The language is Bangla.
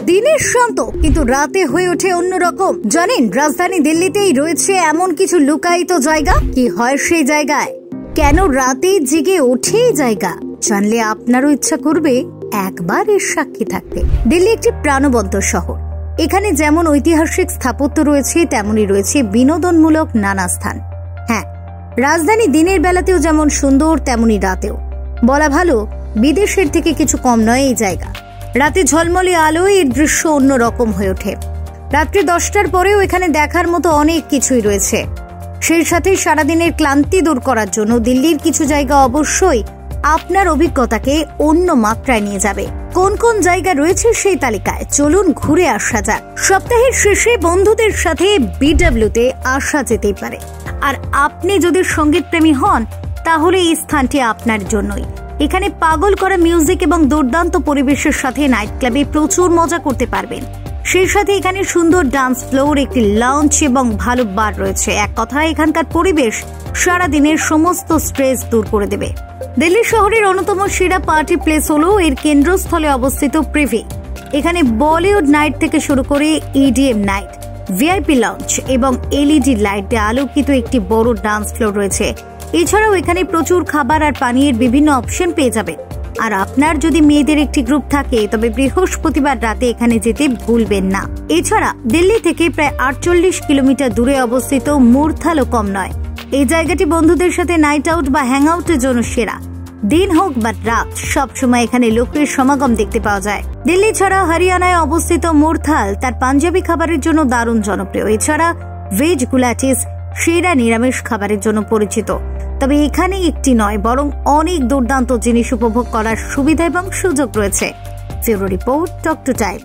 দিনের শান্ত কিন্তু রাতে হয়ে ওঠে অন্যরকম। জানেন, রাজধানী দিল্লিতেই রয়েছে এমন কিছু লুকায়িত জায়গা। কি হয় সেই জায়গায়, কেন রাতে জেগে ওঠে জায়গা, জানলে আপনারও ইচ্ছা করবে একবার এর সাক্ষী থাকতে। দিল্লি একটি প্রাণবন্ত শহর। এখানে যেমন ঐতিহাসিক স্থাপত্য রয়েছে, তেমনই রয়েছে বিনোদনমূলক নানা স্থান। হ্যাঁ, রাজধানী দিনের বেলাতেও যেমন সুন্দর, তেমনি রাতেও। বলা ভালো, বিদেশের থেকে কিছু কম নয় এই জায়গা। রাতে ঝলমলে আলোয় এর দৃশ্য অন্যরকম হয়ে ওঠে। রাত্রি 10টার পরেও এখানে দেখার মতো অনেক কিছুই রয়েছে। সেই সাথে সারাদিনের ক্লান্তি দূর করার জন্য দিল্লির কিছু জায়গা অবশ্যই আপনার অভিজ্ঞতাকে অন্য মাত্রায় নিয়ে যাবে। কোন কোন জায়গা রয়েছে সেই তালিকায় চলুন ঘুরে আসা যাক। সপ্তাহের শেষে বন্ধুদের সাথে বিডব্লিউতে আসা যেতেই পারে। আর আপনি যদি সঙ্গীত প্রেমী হন, তাহলে এই স্থানটি আপনার জন্যই। এখানে পাগল করা মিউজিক এবং দুর্দান্ত পরিবেশের সাথে নাইট ক্লাবে প্রচুর মজা করতে পারবেন। সেই সাথে এখানে সুন্দর ডান্স ফ্লোর, একটি লঞ্চ এবং ভালো বার রয়েছে। এক কথায় এখানকার পরিবেশ সারাদিনের সমস্ত স্ট্রেস দূর করে দেবে। দিল্লি শহরের অন্যতম সেরা পার্টি প্লেস হলো এর কেন্দ্রস্থলে অবস্থিত প্রিভি। এখানে বলিউড নাইট থেকে শুরু করে ইডিএম নাইট, ভিআইপি লঞ্চ এবং এলইডি লাইট দিয়ে আলোকিত একটি বড় ডান্স ফ্লোর রয়েছে। এছাড়াও এখানে প্রচুর খাবার আর পানীয়ের বিভিন্ন অপশন পেয়ে যাবেন। আর আপনার যদি মেয়েদের একটি গ্রুপ থাকে, তবে বৃহস্পতিবার রাতে এখানে যেতে ভুলবেন না। এছাড়া দিল্লি থেকে প্রায় 48 কিলোমিটার দূরে অবস্থিত মুরথালও কম নয়। এই জায়গাটি বন্ধুদের সাথে নাইট আউট বা হ্যাং আউটের জন্য সেরা। দিন হোক বা রাত, সবসময় এখানে লোকের সমাগম দেখতে পাওয়া যায়। দিল্লি ছাড়া হরিয়ানায় অবস্থিত মুরথাল তার পাঞ্জাবি খাবারের জন্য দারুণ জনপ্রিয়। এছাড়া ভেজ গুলাটিস সেরা নিরামিষ খাবারের জন্য পরিচিত। তবে এখানে একটি নয়, বরং অনেক দুর্দান্ত জিনিস উপভোগ করার সুবিধা এবং সুযোগ রয়েছে। ফেব্রুয়ারি রিপোর্ট, টক টু টাইম।